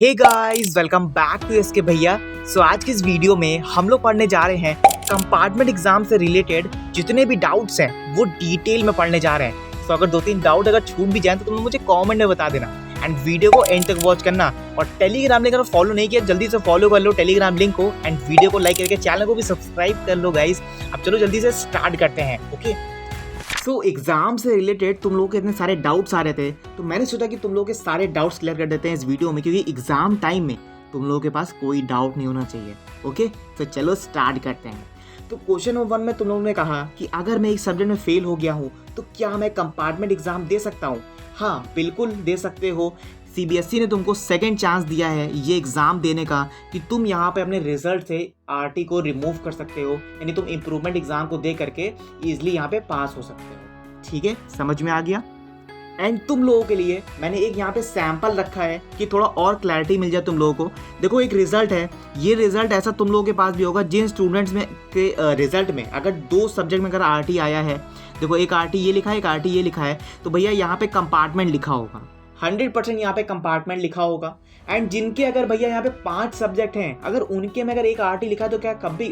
Hey guys, welcome back to SK Bhaiya. So आज की इस वीडियो में हम लोग पढ़ने जा रहे हैं कंपार्टमेंट एग्जाम से रिलेटेड जितने भी डाउट्स हैं वो डिटेल में पढ़ने जा रहे हैं। सो अगर दो तीन डाउट अगर छूट भी जाए तो तुम लोग मुझे कमेंट में बता देना एंड वीडियो को एंड तक वॉच करना। और टेलीग्राम लिंक अगर फॉलो नहीं किया जल्दी से फॉलो कर लो टेलीग्राम लिंक को एंड वीडियो को लाइक करके चैनल को भी सब्सक्राइब कर लो गाइस। अब चलो जल्दी से स्टार्ट करते हैं। ओके, सो एग्जाम से रिलेटेड तुम लोगों के इतने सारे डाउट्स आ रहे थे तो मैंने सोचा कि तुम लोगों के सारे डाउट्स क्लियर कर देते हैं इस वीडियो में, क्योंकि एग्जाम टाइम में तुम लोगों के पास कोई डाउट नहीं होना चाहिए। ओके, तो चलो स्टार्ट करते हैं। तो क्वेश्चन नंबर 1 में तुम लोगों ने कहा कि अगर मैं एक सब्जेक्ट में फेल हो गया हूँ तो क्या मैं कंपार्टमेंट एग्जाम दे सकता हूँ? हाँ, बिल्कुल दे सकते हो। सीबीएसई ने तुमको सेकेंड चांस दिया है ये एग्ज़ाम देने का कि तुम यहाँ पे अपने रिजल्ट से आरटी को रिमूव कर सकते हो, यानी तुम इम्प्रूवमेंट एग्जाम को दे करके ईजिली यहाँ पे पास हो सकते हो। ठीक है, समझ में आ गया। एंड तुम लोगों के लिए मैंने एक यहाँ पे सैंपल रखा है कि थोड़ा और क्लैरिटी मिल जाए तुम लोगों को। देखो, एक रिजल्ट है, ये रिजल्ट ऐसा तुम लोगों के पास भी होगा जिन स्टूडेंट्स में के रिजल्ट में अगर दो सब्जेक्ट में अगर आरटी आया है, देखो एक आरटी ये लिखा है एक आरटी ये लिखा है, तो भैया यहाँ पे कंपार्टमेंट लिखा होगा, 100% यहाँ पे कंपार्टमेंट लिखा होगा। एंड जिनके अगर भैया यहाँ पे 5 सब्जेक्ट हैं, अगर उनके में अगर एक आरटी लिखा है तो क्या कभी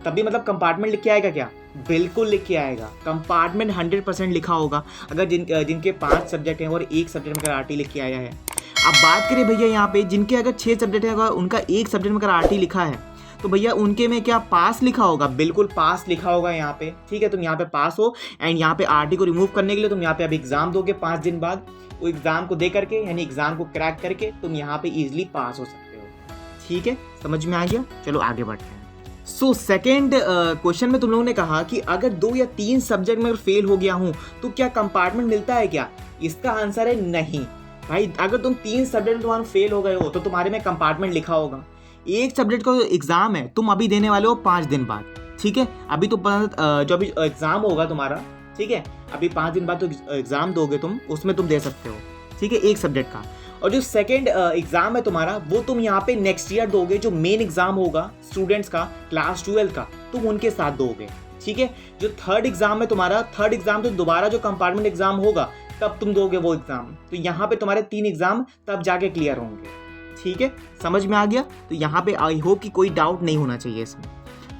तभी मतलब कंपार्टमेंट लिख के आएगा क्या? बिल्कुल लिख के आएगा, कंपार्टमेंट 100% लिखा होगा अगर जिनके 5 सब्जेक्ट हैं और एक सब्जेक्ट में अगर आरटी लिख के आया है। अब बात करें भैया यहाँ पे जिनके अगर 6 सब्जेक्ट है, अगर उनका एक सब्जेक्ट में अगर आरटी लिखा है तो भैया उनके में क्या पास लिखा होगा? बिल्कुल पास लिखा होगा यहाँ पे। ठीक है, तुम यहाँ पे पास हो एंड यहाँ पे आरटी को रिमूव करने के लिए तुम यहाँ पे अभी एग्जाम दोगे 5 दिन बाद। वो एग्जाम को दे करके यानी एग्जाम को क्रैक करके तुम यहाँ पे इजिली पास हो सकते हो। ठीक है, समझ में आ गया। चलो आगे बढ़ते हैं। सो सेकेंड क्वेश्चन में तुम लोगों ने कहा कि अगर 2 या 3 सब्जेक्ट में अगर फेल हो गया हूं तो क्या कंपार्टमेंट मिलता है क्या? इसका आंसर है नहीं भाई। अगर तुम 3 सब्जेक्ट में तुम्हारा फेल हो गए हो तो तुम्हारे में कंपार्टमेंट लिखा होगा। एक सब्जेक्ट का एग्जाम है तुम अभी देने वाले हो 5 दिन बाद। ठीक है, अभी तो जो अभी एग्जाम होगा तुम्हारा, ठीक है, अभी 5 दिन बाद तो एग्जाम दोगे तुम, उसमें तुम दे सकते हो। ठीक है, एक सब्जेक्ट का। और जो सेकेंड एग्जाम है तुम्हारा वो तुम यहाँ पे नेक्स्ट ईयर दोगे, जो मेन एग्जाम होगा स्टूडेंट्स का क्लास 12 का, तुम उनके साथ दोगे। ठीक है, जो थर्ड एग्जाम है तुम्हारा, थर्ड एग्जाम तो दोबारा जो कंपार्टमेंट एग्जाम होगा तब तुम दोगे वो एग्जाम। तो यहाँ पे तुम्हारे 3 एग्जाम तब जाके क्लियर होंगे। ठीक है, समझ में आ गया। तो यहाँ पे आई होप कि कोई डाउट नहीं होना चाहिए इसमें।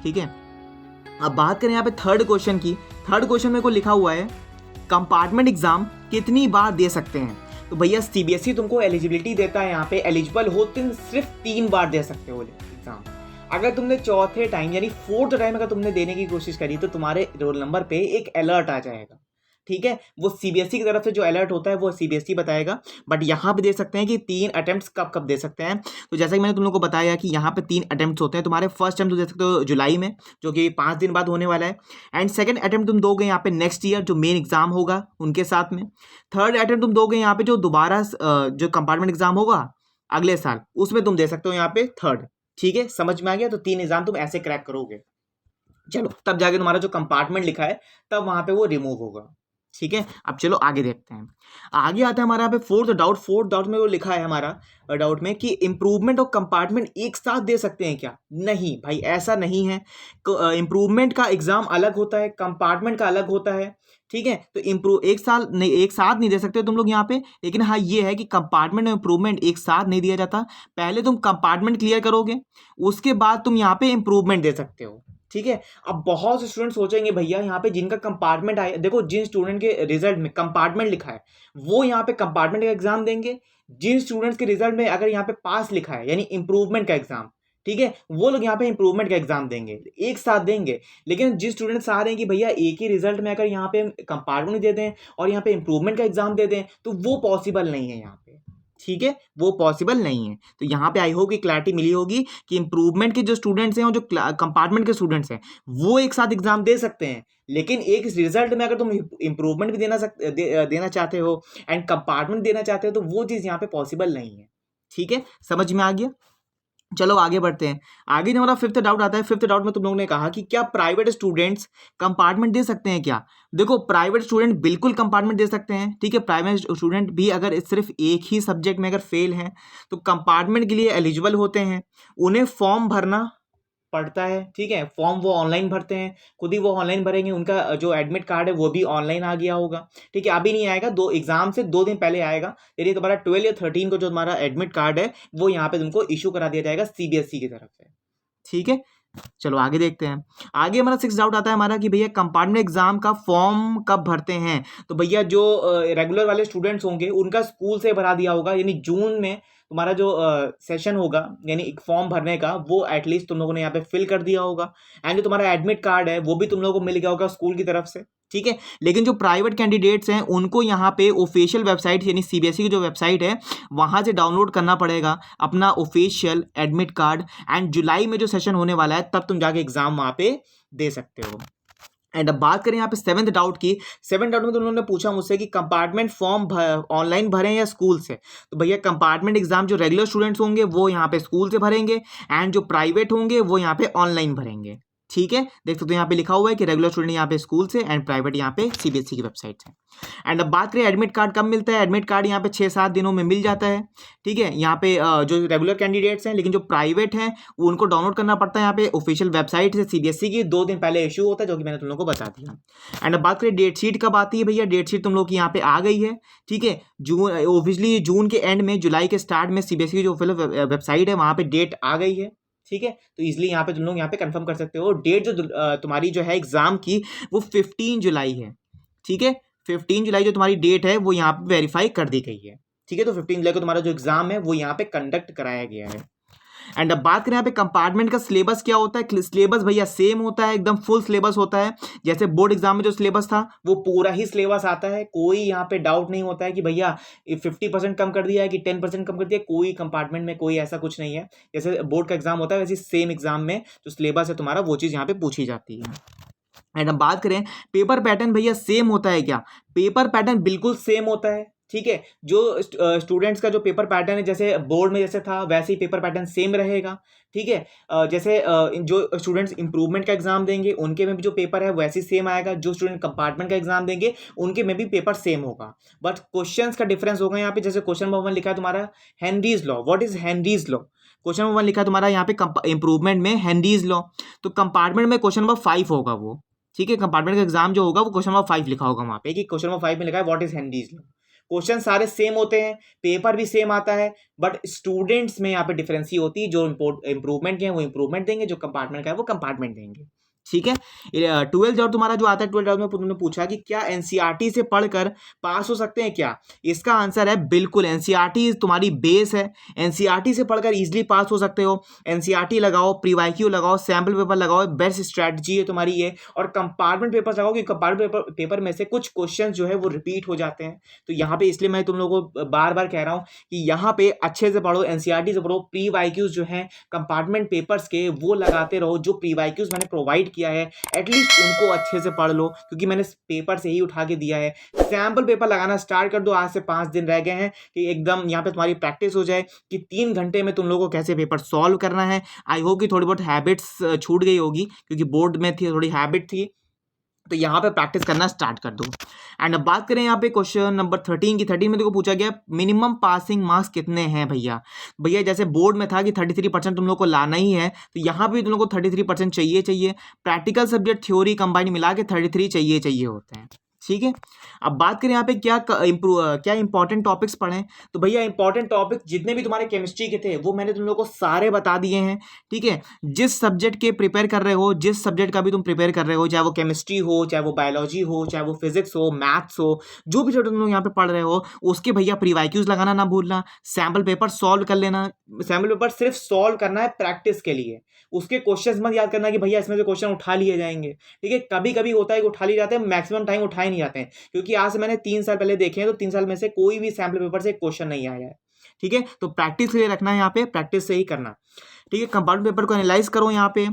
ठीक है, अब बात करें यहाँ पे थर्ड क्वेश्चन की। थर्ड क्वेश्चन में को लिखा हुआ है कंपार्टमेंट एग्जाम कितनी बार दे सकते हैं? तो भैया सीबीएसई तुमको एलिजिबिलिटी देता है, यहाँ पे एलिजिबल हो तुम सिर्फ 3 बार दे सकते हो एग्जाम। अगर तुमने चौथे टाइम यानी 4th टाइम अगर तुमने देने की कोशिश करी तो तुम्हारे रोल नंबर पे एक अलर्ट आ जाएगा। ठीक है, वो सीबीएसई की तरफ से जो अलर्ट होता है वो सीबीएसई बताएगा। बट यहाँ पे दे सकते हैं कि 3 अटेम्प्ट्स कब कब दे सकते हैं। तो जैसा कि मैंने तुम लोग को बताया कि यहाँ पे 3 अटेम्प्ट्स होते हैं। तुम्हारे फर्स्ट टाइम तो दे सकते हो जुलाई में, जो कि 5 दिन बाद होने वाला है। एंड सेकंड अटेम्प्ट तुम दोगे यहाँ पे नेक्स्ट ईयर जो मेन एग्जाम होगा उनके साथ में। थर्ड अटेम्प्ट तुम दोगे यहाँ पे जो दोबारा जो कंपार्टमेंट एग्जाम होगा अगले साल, उसमें तुम दे सकते हो यहाँ पे थर्ड। ठीक है, समझ में आ गया। तो 3 एग्जाम तुम ऐसे क्रैक करोगे, चलो तब जाके तुम्हारा जो कंपार्टमेंट लिखा है तब वहां पे वो रिमूव होगा। ठीक है, अब चलो आगे देखते हैं। आगे आता है हमारा यहाँ पे फोर्थ डाउट। फोर्थ डाउट में वो लिखा है हमारा डाउट में कि इम्प्रूवमेंट और कंपार्टमेंट एक साथ दे सकते हैं क्या? नहीं भाई, ऐसा नहीं है। इम्प्रूवमेंट का एग्जाम अलग होता है, कंपार्टमेंट का अलग होता है। ठीक है, तो एक साथ नहीं दे सकते तुम लोग यहाँ पे। लेकिन हाँ, ये है कि कंपार्टमेंट और इम्प्रूवमेंट एक साथ नहीं दिया जाता। पहले तुम कंपार्टमेंट क्लियर करोगे, उसके बाद तुम यहाँ पे इम्प्रूवमेंट दे सकते हो। ठीक है, अब बहुत से स्टूडेंट सोचेंगे भैया यहाँ पे जिनका कंपार्टमेंट आया, देखो जिन स्टूडेंट के रिजल्ट में कंपार्टमेंट लिखा है वो यहाँ पे कंपार्टमेंट का एग्जाम देंगे। जिन स्टूडेंट्स के रिजल्ट में अगर यहाँ पे पास लिखा है यानी इंप्रूवमेंट का एग्जाम, ठीक है, वो लोग यहाँ पे इंप्रूवमेंट का एग्जाम देंगे, एक साथ देंगे। लेकिन जिन स्टूडेंट्स आ रहे हैं कि भैया एक ही रिजल्ट में अगर यहाँ पे कंपार्टमेंट दे दें और यहाँ पे इंप्रूवमेंट का एग्जाम दे दें तो वो पॉसिबल नहीं है यहाँ पे। ठीक है, वो पॉसिबल नहीं है। तो यहाँ पे आई होप कि क्लैरिटी मिली होगी कि इंप्रूवमेंट के जो स्टूडेंट्स हैं और जो कंपार्टमेंट के स्टूडेंट्स हैं वो एक साथ एग्जाम दे सकते हैं। लेकिन एक रिजल्ट में अगर तुम इंप्रूवमेंट भी देना चाहते हो एंड कंपार्टमेंट देना चाहते हो तो वो चीज़ यहाँ पे पॉसिबल नहीं है। ठीक है, समझ में आ गया। चलो आगे बढ़ते हैं। आगे जो हमारा फिफ्थ डाउट आता है, फिफ्थ डाउट में तुम लोगों ने कहा कि क्या प्राइवेट स्टूडेंट्स कंपार्टमेंट दे सकते हैं क्या? देखो, प्राइवेट स्टूडेंट बिल्कुल कंपार्टमेंट दे सकते हैं। ठीक है, प्राइवेट स्टूडेंट भी अगर सिर्फ एक ही सब्जेक्ट में अगर फेल हैं तो कंपार्टमेंट के लिए एलिजिबल होते हैं। उन्हें फॉर्म भरना पढ़ता है, ठीक है, फॉर्म वो ऑनलाइन भरते हैं, खुद ही वो ऑनलाइन भरेंगे, उनका जो एडमिट कार्ड है वो भी ऑनलाइन आ गया होगा, ठीक है, अभी नहीं आएगा, दो एग्जाम से 2 दिन पहले आएगा, यानी तुम्हारा 12 या 13 को जो तुम्हारा एडमिट कार्ड है वो यहाँ पे तुमको इशू करा दिया जाएगा सीबीएसई की तरफ से, ठीक है। चलो आगे देखते हैं। आगे हमारा 6 डाउट आता है हमारा कि भैया कंपार्टमेंट एग्जाम का फॉर्म कब भरते हैं। तो भैया जो रेगुलर वाले स्टूडेंट्स होंगे उनका स्कूल से भरा दिया होगा, यानी जून में तुम्हारा जो सेशन होगा यानी एक फॉर्म भरने का वो एटलीस्ट तुम लोगों ने यहाँ पे फिल कर दिया होगा, एंड जो तुम्हारा एडमिट कार्ड है वो भी तुम लोगों को मिल गया होगा स्कूल की तरफ से, ठीक है। लेकिन जो प्राइवेट कैंडिडेट्स हैं उनको यहाँ पे ऑफिशियल वेबसाइट यानी सीबीएसई की जो वेबसाइट है वहाँ से डाउनलोड करना पड़ेगा अपना ऑफिशियल एडमिट कार्ड, एंड जुलाई में जो सेशन होने वाला है तब तुम जाके एग्जाम वहाँ पे दे सकते हो। एंड अब बात करें यहाँ पे 7th डाउट की। 7th डाउट में तो उन्होंने पूछा मुझसे कि कंपार्टमेंट फॉर्म ऑनलाइन भरें या स्कूल से। तो भैया कंपार्टमेंट एग्जाम जो रेगुलर स्टूडेंट्स होंगे वो यहाँ पे स्कूल से भरेंगे, एंड जो प्राइवेट होंगे वो यहाँ पे ऑनलाइन भरेंगे, ठीक है। देख सकते हो यहाँ पे लिखा हुआ है कि रेगुलर स्टूडेंट यहाँ पे स्कूल से एंड प्राइवेट यहाँ पे सीबीएसई की वेबसाइट से। एंड अब बात करें एडमिट कार्ड कब मिलता है। एडमिट कार्ड यहाँ पे 6-7 दिनों में मिल जाता है, ठीक है। यहाँ पे जो रेगुलर कैंडिडेट्स हैं, लेकिन जो प्राइवेट हैं उनको डाउनलोड करना पड़ता है यहाँ पे ऑफिशियल वेबसाइट से सीबीएसई की, 2 दिन पहले इशू होता है, जो कि मैंने तुम लोगों को बता दिया। एंड अब बात करें डेट शीट कब आती है। भैया डेट शीट तुम लोग की यहाँ पे आ गई है, ठीक है। जून ऑब्वियसली जून के एंड में, जुलाई के स्टार्ट में सीबीएसई की जो ऑफिशियल वेबसाइट है वहाँ पे डेट आ गई है, ठीक है। तो इजिली यहाँ पे तुम लोग यहाँ पे कंफर्म कर सकते हो। डेट जो तुम्हारी जो है एग्जाम की वो 15 जुलाई है, ठीक है। 15 जुलाई जो तुम्हारी डेट है वो यहाँ पे वेरीफाई कर दी गई है, ठीक है। तो 15 जुलाई को तुम्हारा जो एग्जाम है वो यहाँ पे कंडक्ट कराया गया है। एंड अब बात करें यहाँ पे कंपार्टमेंट का सिलेबस क्या होता है। सिलेबस भैया सेम होता है, एकदम फुल सिलेबस होता है। जैसे बोर्ड एग्जाम में जो सिलेबस था वो पूरा ही सिलेबस आता है, कोई यहाँ पे डाउट नहीं होता है कि भैया 50% कम कर दिया है कि 10% कम कर दिया, कोई कंपार्टमेंट में कोई ऐसा कुछ नहीं है। जैसे बोर्ड का एग्जाम होता है वैसे सेम एग्जाम में जो सिलेबस है तुम्हारा वो चीज़ यहाँ पे पूछी जाती है। एंड अब बात करें पेपर पैटर्न भैया सेम होता है क्या। पेपर पैटर्न बिल्कुल सेम होता है, ठीक है। जो स्टूडेंट्स का जो पेपर पैटर्न है जैसे बोर्ड में जैसे था वैसे ही पेपर पैटर्न सेम रहेगा, ठीक है। जैसे जो स्टूडेंट्स इंप्रूवमेंट का एग्जाम देंगे उनके में भी जो पेपर है वैसे ही सेम आएगा, जो स्टूडेंट कंपार्टमेंट का एग्जाम देंगे उनके में भी पेपर सेम होगा, बट क्वेश्चंस का डिफरेंस होगा यहाँ पे। जैसे क्वेश्चन नंबर 1 लिखा है तुम्हारा Henry's law, what is Henry's law. Question number 1 लिखा है तुम्हारा यहाँ पे इंप्रूवमेंट में हेनरीज लॉ, तो कंपार्टमेंट में क्वेश्चन नंबर 5 होगा वो, ठीक है। कंपार्टमेंट का एग्जाम जो होगा वो क्वेश्चन नंबर 5 लिखा होगा वहाँ पे कि क्वेश्चन नंबर 5 में लिखा है what is Henry's law. Question सारे सेम होते हैं, पेपर भी सेम आता है, बट स्टूडेंट्स में यहाँ पे डिफरेंस ही होती है। जो इंप्रूवमेंट के हैं वो इंप्रूवमेंट देंगे, जो कंपार्टमेंट का है वो कंपार्टमेंट देंगे, ठीक है। 12th और तुम्हारा जो आता है 12th में तुमने पूछा कि क्या एनसीईआरटी से पढ़कर पास हो सकते हैं क्या। इसका आंसर है बिल्कुल। एनसीईआरटी तुम्हारी बेस है, एनसीईआरटी से पढ़कर इजीली पास हो सकते हो। एनसीईआरटी लगाओ, प्रीवाईक्यू लगाओ, सैम्पल पेपर लगाओ, बेस्ट स्ट्रैटेजी है तुम्हारी ये। और कंपार्टमेंट पेपर लगाओ कि कंपार्टमेंट पेपर में से कुछ क्वेश्चन जो है वो रिपीट हो जाते हैं। तो यहाँ पे इसलिए मैं तुम लोगों को बार बार कह रहा हूँ कि यहाँ पे अच्छे से पढ़ो, एनसीईआरटी से पढ़ो, प्रीवाईक्यूज जो है कंपार्टमेंट पेपर्स के वो लगाते रहो। जो प्रीवाईक्यूज मैंने प्रोवाइड किया है एटलीस्ट उनको अच्छे से पढ़ लो, क्योंकि मैंने पेपर से ही उठा के दिया है। सैंपल पेपर लगाना स्टार्ट कर दो, आज से 5 दिन रह गए हैं कि एकदम यहाँ पे तुम्हारी प्रैक्टिस हो जाए कि 3 घंटे में तुम लोगों को कैसे पेपर सॉल्व करना है। आई होप कि थोड़ी बहुत हैबिट्स छूट गई होगी, क्योंकि बोर्ड में थी थोड़ी हैबिट थी, तो यहाँ पे प्रैक्टिस करना स्टार्ट कर दो। एंड अब बात करें यहाँ पे क्वेश्चन नंबर 13 की। 13 में देखो पूछा गया मिनिमम पासिंग मार्क्स कितने हैं भैया। भैया जैसे बोर्ड में था कि 33% तुम लोग को लाना ही है, तो यहाँ पे तुम लोग को 33% चाहिए। प्रैक्टिकल सब्जेक्ट थ्योरी कंबाइन मिला के 33 चाहिए होते हैं, ठीक है। अब बात करें यहाँ पे क्या इंपॉर्टेंट टॉपिक्स पढ़ें। तो भैया इंपॉर्टेंट टॉपिक जितने भी तुम्हारे केमिस्ट्री के थे वो मैंने तुम लोगों को सारे बता दिए हैं, ठीक है। जिस सब्जेक्ट के प्रिपेयर कर रहे हो, जिस सब्जेक्ट का भी तुम प्रिपेयर कर रहे हो, चाहे वो केमिस्ट्री हो, चाहे वो बायोलॉजी हो, चाहे वो फिजिक्स हो, मैथ्स हो, जो भी सब्जेक्ट तुम लोग यहाँ पे पढ़ रहे हो उसके भैया प्रीवाईक्यूज लगाना ना भूलना, सैम्पल पेपर सॉल्व कर लेना। सैम्पल पेपर सिर्फ सॉल्व करना है प्रैक्टिस के लिए, उसके क्वेश्चन मत याद करना कि भैया इसमें से क्वेश्चन उठा लिए जाएंगे, ठीक है। कभी कभी होता है कि उठा लिए जाते हैं, मैक्सिमम टाइम उठाए नहीं जाते हैं, क्योंकि आज से मैंने 3 साल पहले देखे हैं तो 3 साल में से कोई भी सैम्पल पेपर से क्वेश्चन नहीं आया है, ठीक है। तो प्रैक्टिस के लिए रखना है, यहाँ पे प्रैक्टिस से ही करना, ठीक है। कंपाउंड पेपर को एनालाइज करो यहाँ पे।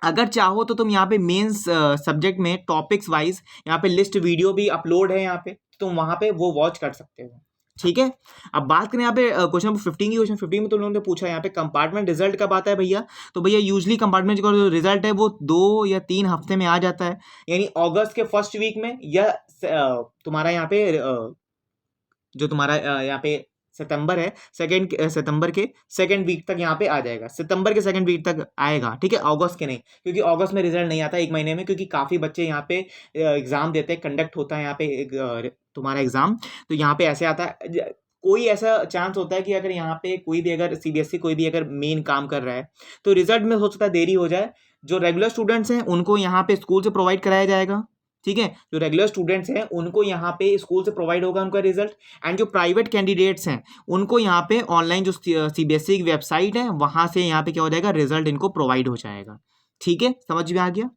अगर चाहो तो तुम यहाँ पे मेंस सब्जेक्ट में टॉपिक्स वाइज यहाँ पे लिस्ट वीडियो भी अपलोड है, यहाँ पे तुम वहां पे वो वॉच कर सकते हो, ठीक है। अब बात करें यहाँ पे क्वेश्चन नंबर 15 की। क्वेश्चन 15 में तुम लोगों ने पूछा यहाँ पे कंपार्टमेंट रिजल्ट कब आता है भैया। तो भैया यूजली कंपार्टमेंट का जो रिजल्ट है वो 2 या 3 हफ्ते में आ जाता है, यानी अगस्त के फर्स्ट वीक में, या तुम्हारा यहाँ पे जो तुम्हारा यहाँ पे सितंबर है, सितंबर के सेकंड वीक तक यहाँ पे आ जाएगा, सितंबर के सेकंड वीक तक आएगा, ठीक है, अगस्त के नहीं, क्योंकि अगस्त में रिजल्ट नहीं आता एक महीने में, क्योंकि काफ़ी बच्चे यहाँ पे एग्जाम देते हैं, कंडक्ट होता है यहाँ पे तुम्हारा एग्जाम, तो यहाँ पे ऐसे आता है। कोई ऐसा चांस होता है कि अगर यहाँ पे कोई भी अगर सीबीएसई कोई भी अगर मेन काम कर रहा है तो रिजल्ट में हो सकता है देरी हो जाए। जो रेगुलर स्टूडेंट्स हैं उनको यहाँ पे स्कूल से प्रोवाइड कराया जाएगा, ठीक है, जो रेगुलर स्टूडेंट्स हैं उनको यहाँ पे स्कूल से प्रोवाइड होगा उनका रिजल्ट। एंड जो प्राइवेट कैंडिडेट्स हैं उनको यहाँ पे ऑनलाइन जो सीबीएसई की वेबसाइट है वहां से यहाँ पे क्या हो जाएगा, रिजल्ट इनको प्रोवाइड हो जाएगा, ठीक है, समझ में आ गया।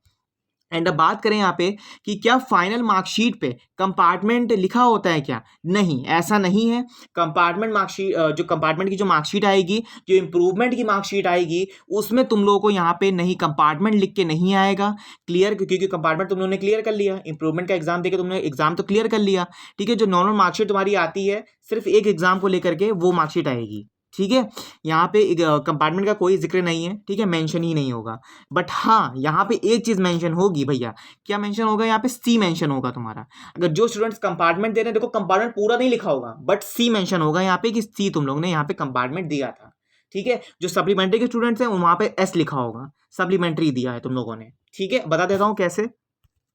एंड अब बात करें यहाँ पे कि क्या फाइनल मार्कशीट पे कंपार्टमेंट लिखा होता है क्या, नहीं, ऐसा नहीं है। कंपार्टमेंट मार्कशीट जो कंपार्टमेंट की जो मार्कशीट आएगी, जो इम्प्रूवमेंट की मार्कशीट आएगी, उसमें तुम लोगों को यहाँ पे नहीं कंपार्टमेंट लिख के नहीं आएगा, क्लियर, क्योंकि कंपार्टमेंट तुम लोगों ने क्लियर कर लिया, इंप्रूवमेंट का एग्जाम देके तुमने एग्जाम तो क्लियर कर लिया, ठीक है। जो नॉर्मल मार्कशीट तुम्हारी आती है सिर्फ एक एग्जाम को लेकर के वो मार्कशीट आएगी, ठीक है। यहाँ पे कंपार्टमेंट का कोई जिक्र नहीं है, ठीक है, मेंशन ही नहीं होगा। बट हाँ, यहाँ पे एक चीज मेंशन होगी भैया, क्या मेंशन होगा, यहाँ पे सी मेंशन होगा तुम्हारा। अगर जो स्टूडेंट्स कंपार्टमेंट दे रहे हैं, देखो कंपार्टमेंट पूरा नहीं लिखा होगा बट सी मेंशन होगा यहाँ पे कि सी तुम लोग ने यहाँ पे कंपार्टमेंट दिया था, ठीक है। जो सप्लीमेंट्री के स्टूडेंट्स हैं वहां पे एस लिखा होगा, सप्लीमेंट्री दिया है तुम लोगों ने, ठीक है। बता देता हूँ कैसे।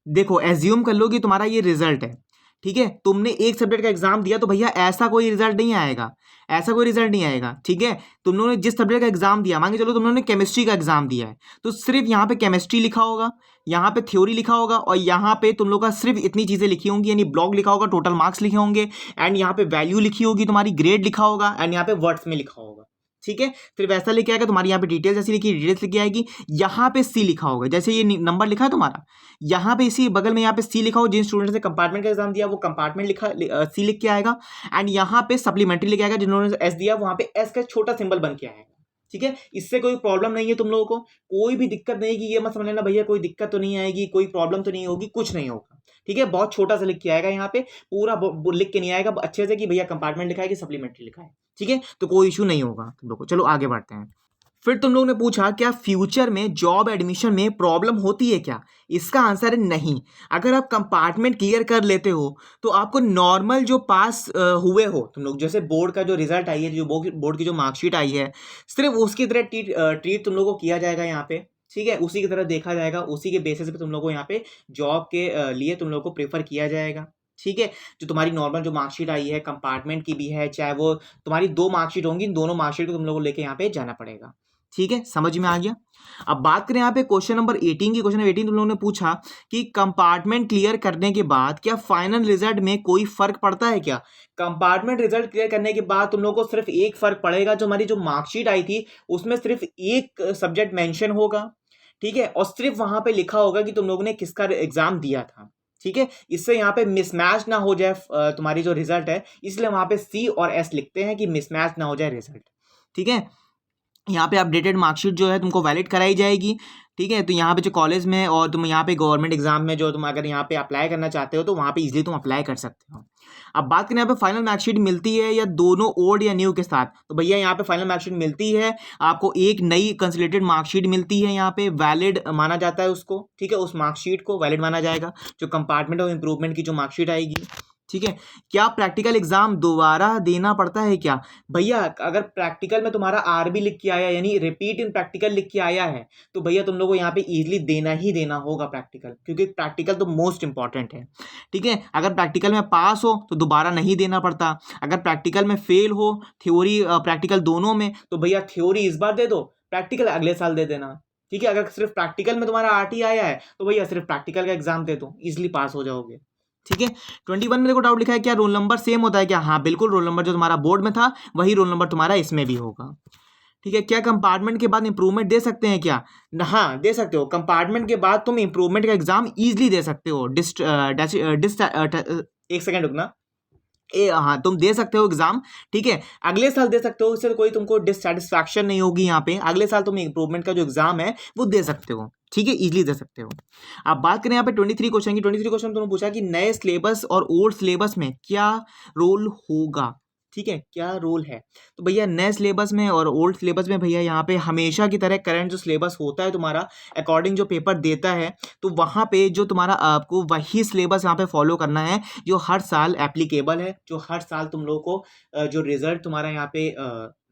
देखो एज्यूम कर लो कि तुम्हारा ये रिजल्ट है, ठीक है, तुमने एक सब्जेक्ट का एग्जाम दिया तो भैया ऐसा कोई रिजल्ट नहीं आएगा, ऐसा कोई रिजल्ट नहीं आएगा, ठीक है। तुम लोगों ने जिस सब्जेक्ट का एग्जाम दिया, मान के चलो तुम लोगों ने केमिस्ट्री का एग्जाम दिया है, तो सिर्फ यहाँ पे केमिस्ट्री लिखा होगा, यहाँ पे थ्योरी लिखा होगा, और यहाँ पे तुम लोग का सिर्फ इतनी चीजें लिखी होंगी, यानी ब्लॉक लिखा होगा, टोटल मार्क्स लिखे होंगे, एंड यहाँ पे वैल्यू लिखी होगी, तुम्हारी ग्रेड लिखा होगा, एंड यहाँ पे वर्ड्स में लिखा होगा, ठीक है। फिर वैसा लिखे आएगा, तुम्हारी यहाँ पे डिटेल्स जैसी लिखी डिटेल्स लिखी आएगी, यहाँ पे सी लिखा होगा, जैसे ये नंबर लिखा है तुम्हारा, यहाँ पे इसी बगल में यहाँ पे सी लिखा हो, जिन स्टूडेंट्स ने कंपार्टमेंट का एग्जाम दिया वो कंपार्टमेंट लिखा सी लिख के आएगा, एंड यहाँ पे सप्लीमेंट्री लिख आएगा, जिन्होंने एस दिया वहां पे एस का छोटा सिंबल बन के आएगा, ठीक है। इससे कोई प्रॉब्लम नहीं है तुम लोगों को, कोई भी दिक्कत नहीं है कि ये मत समझ लेना भैया कोई दिक्कत तो नहीं आएगी, कोई प्रॉब्लम तो नहीं होगी, कुछ नहीं होगा, ठीक है। बहुत छोटा सा लिख के आएगा यहाँ पे, पूरा लिख के नहीं आएगा अच्छे से कि भैया कंपार्टमेंट लिखा है कि सप्लीमेंट्री लिखा है, ठीक है, तो कोई इशू नहीं होगा तुम लोग को। चलो आगे बढ़ते हैं। फिर तुम लोगों ने पूछा क्या फ्यूचर में जॉब एडमिशन में प्रॉब्लम होती है क्या, इसका आंसर है नहीं। अगर आप कंपार्टमेंट क्लियर कर लेते हो तो आपको नॉर्मल जो पास हुए हो तुम लोग, जैसे बोर्ड का जो रिजल्ट आई है, जो बोर्ड की जो मार्कशीट आई है, सिर्फ उसकी तरह ट्रीट तुम लोग को किया जाएगा यहाँ पे, ठीक है, उसी की तरह देखा जाएगा, उसी के बेसिस पे तुम लोग को यहाँ पे जॉब के लिए तुम लोग को प्रेफर किया जाएगा, ठीक है। जो तुम्हारी नॉर्मल जो मार्कशीट आई है कंपार्टमेंट की भी है, चाहे वो तुम्हारी 2 मार्कशीट होंगी, इन दोनों मार्कशीट को तुम लोग को लेके यहाँ पे जाना पड़ेगा, ठीक है, समझ में आ गया। अब बात करें यहाँ पे क्वेश्चन नंबर 18 की। क्वेश्चन नंबर 18 तुम लोगों ने पूछा कि कंपार्टमेंट क्लियर करने के बाद क्या फाइनल रिजल्ट में कोई फर्क पड़ता है क्या। कंपार्टमेंट रिजल्ट क्लियर करने के बाद तुम लोगों को सिर्फ एक फर्क पड़ेगा, जो हमारी जो मार्कशीट आई थी उसमें सिर्फ एक सब्जेक्ट मेंशन होगा, ठीक है, और सिर्फ वहां पे लिखा होगा कि तुम लोगों ने किसका एग्जाम दिया था, ठीक है। इससे यहाँ पे मिसमैच ना हो जाए तुम्हारी जो रिजल्ट है, इसलिए वहां पे सी और एस लिखते हैं कि मिसमैच ना हो जाए रिजल्ट, ठीक है। यहाँ पे अपडेटेड मार्कशीट जो है तुमको वैलिड कराई जाएगी, ठीक है। तो यहाँ पे जो कॉलेज में और तुम यहाँ पे गवर्नमेंट एग्जाम में जो तुम अगर यहाँ पे अप्लाई करना चाहते हो तो वहाँ पे इजीली तुम अप्लाई कर सकते हो। अब बात करें यहाँ पे फाइनल मार्कशीट मिलती है या दोनों ओल्ड या न्यू के साथ, तो भैया यहाँ पे फाइनल मार्कशीट मिलती है आपको, एक नई कंसोलिडेटेड मार्कशीट मिलती है, यहाँ पे वैलिड माना जाता है उसको, ठीक है, उस मार्कशीट को वैलिड माना जाएगा, जो कंपार्टमेंट ऑफ इम्प्रूवमेंट की जो मार्कशीट आएगी, ठीक है। क्या प्रैक्टिकल एग्जाम दोबारा देना पड़ता है क्या। भैया अगर प्रैक्टिकल में तुम्हारा आरबी लिख के आया, यानी रिपीट इन प्रैक्टिकल लिख के आया है, तो भैया तुम लोगों को यहाँ पे इजीली देना ही देना होगा प्रैक्टिकल, क्योंकि प्रैक्टिकल तो मोस्ट इंपॉर्टेंट है, ठीक है। अगर प्रैक्टिकल में पास हो तो दोबारा नहीं देना पड़ता, अगर प्रैक्टिकल में फेल हो, थ्योरी प्रैक्टिकल दोनों में, तो भैया थ्योरी इस बार दे दो, प्रैक्टिकल अगले साल दे देना, ठीक है। अगर सिर्फ प्रैक्टिकल में तुम्हारा आरटी आया है तो भैया सिर्फ प्रैक्टिकल का एग्जाम दे दो, इजिली पास हो जाओगे, ठीक है। 21 में देखो डाउट लिखा है क्या रोल नंबर सेम होता है क्या। हाँ बिल्कुल, रोल नंबर जो तुम्हारा बोर्ड में था वही रोल नंबर तुम्हारा इसमें भी होगा, ठीक है। क्या कंपार्टमेंट के बाद इंप्रूवमेंट दे सकते हैं क्या। हाँ दे सकते हो, कंपार्टमेंट के बाद तुम इंप्रूवमेंट का एग्जाम इजीली दे सकते हो। एक सेकेंड रुकना, हाँ तुम दे सकते हो एग्जाम, ठीक है, अगले साल दे सकते हो, इससे कोई तुमको डिससेटिस्फैक्शन नहीं होगी यहाँ पे, अगले साल तुम इंप्रूवमेंट का जो एग्जाम है वो दे सकते हो, ठीक है, इजीली दे सकते हो। अब बात करें यहाँ पे 23 क्वेश्चन की। 23 क्वेश्चन तुमने पूछा कि नए सिलेबस और ओल्ड सिलेबस में क्या रोल होगा, ठीक है, क्या रोल है। तो भैया नए सिलेबस में और ओल्ड सिलेबस में भैया यहाँ पे हमेशा की तरह करंट जो सिलेबस होता है तुम्हारा अकॉर्डिंग जो पेपर देता है, तो वहाँ पे जो तुम्हारा आपको वही सिलेबस यहाँ पे फॉलो करना है जो हर साल एप्लीकेबल है, जो हर साल तुम लोगों को जो रिजल्ट तुम्हारा यहाँ पे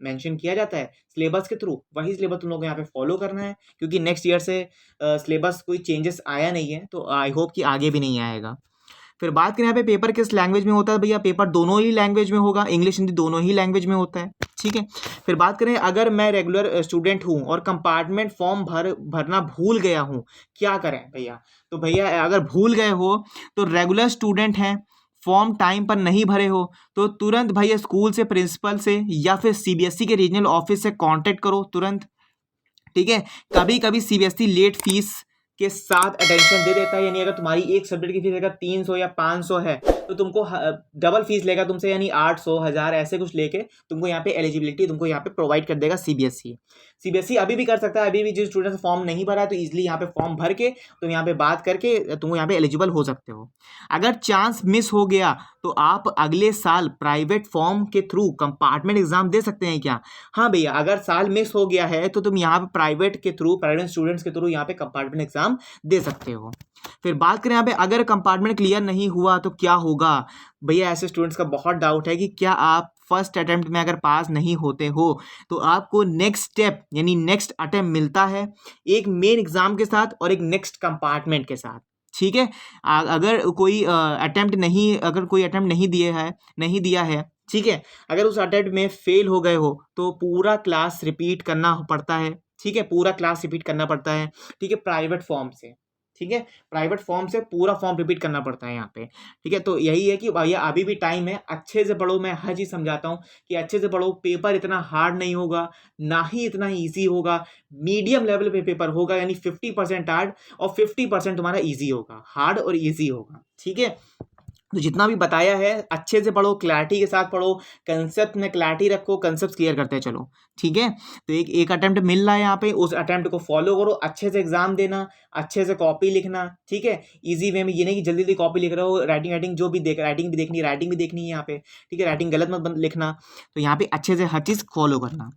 मेंशन किया जाता है सिलेबस के थ्रू, वही सिलेबस तुम लोग को यहाँ पे फॉलो करना है। क्योंकि नेक्स्ट ईयर से सिलेबस कोई चेंजेस आया नहीं है, तो आई होप कि आगे भी नहीं आएगा। फिर बात करें यहाँ पे पेपर किस लैंग्वेज में होता है, भैया पेपर दोनों ही लैंग्वेज में होगा, इंग्लिश हिंदी दोनों ही लैंग्वेज में होता है, ठीक है। फिर बात करें अगर मैं रेगुलर स्टूडेंट हूँ और कंपार्टमेंट फॉर्म भरना भूल गया हूँ, क्या करें भैया। तो भैया अगर भूल गए हो तो रेगुलर स्टूडेंट हैं, फॉर्म टाइम पर नहीं भरे हो तो तुरंत भैया स्कूल से प्रिंसिपल से या फिर सीबीएसई के रीजनल ऑफिस से कांटेक्ट करो तुरंत, ठीक है। कभी कभी सीबीएसई लेट फीस के साथ अटेंशन दे देता है, यानी अगर तुम्हारी एक सब्जेक्ट की फीस अगर 300 या 500 है तो तुमको डबल फीस लेगा तुमसे, यानी 800 1000 ऐसे कुछ लेके तुमको यहाँ पे एलिजिबिलिटी तुमको यहाँ पे प्रोवाइड कर देगा सीबीएसई अभी भी कर सकता है, अभी भी जो स्टूडेंट फॉर्म नहीं भरा है तो इजीली यहाँ पे फॉर्म भर के तुम यहाँ पे बात करके तुम यहाँ पे एलिजिबल हो सकते हो। अगर चांस मिस हो गया तो आप अगले साल प्राइवेट फॉर्म के थ्रू कंपार्टमेंट एग्जाम दे सकते हैं क्या। हाँ भैया, अगर साल मिस हो गया है तो तुम यहाँ पे प्राइवेट के थ्रू, प्राइवेट स्टूडेंट्स के थ्रू यहाँ पे कंपार्टमेंट एग्जाम दे सकते हो। फिर बात करें यहाँ पे अगर कंपार्टमेंट क्लियर नहीं हुआ तो क्या होगा। भैया ऐसे स्टूडेंट्स का बहुत डाउट है कि क्या आप फर्स्ट अटेम्प्ट में अगर पास नहीं होते हो तो आपको नेक्स्ट स्टेप यानी नेक्स्ट अटेम्प्ट मिलता है, एक मेन एग्जाम के साथ और एक नेक्स्ट कंपार्टमेंट के साथ, ठीक है। अगर कोई अटेम्प्ट नहीं दिया है, ठीक है, अगर उस अटेम्प्ट में फेल हो गए हो तो पूरा क्लास रिपीट करना पड़ता है, ठीक है, पूरा क्लास रिपीट करना पड़ता है, ठीक है, प्राइवेट फॉर्म से, ठीक है, प्राइवेट फॉर्म से पूरा फॉर्म रिपीट करना पड़ता है यहाँ पे, ठीक है। तो यही है कि भैया अभी भी टाइम है, अच्छे से पढ़ो, मैं हर चीज़ समझाता हूँ कि अच्छे से पढ़ो, पेपर इतना हार्ड नहीं होगा, ना ही इतना ईजी होगा, मीडियम लेवल पे पेपर होगा, यानी 50% हार्ड और 50% तुम्हारा ईजी होगा, हार्ड और ईजी होगा, ठीक है। तो जितना भी बताया है अच्छे से पढ़ो, क्लैरिटी के साथ पढ़ो, कंसेप्ट में क्लैरिटी रखो, कंसेप्ट क्लियर करते चलो, ठीक है। तो एक अटेम्प्ट मिल रहा है यहाँ पे, उस अटेम्प्ट को फॉलो करो, अच्छे से एग्जाम देना, अच्छे से कॉपी लिखना, ठीक है, इजी वे में, ये नहीं कि जल्दी जल्दी कॉपी लिख रहे हो, राइटिंग जो भी राइटिंग भी देखनी है यहाँ पे, ठीक है, राइटिंग गलत मत लिखना। तो यहाँ पे अच्छे से हर चीज़ फॉलो करना।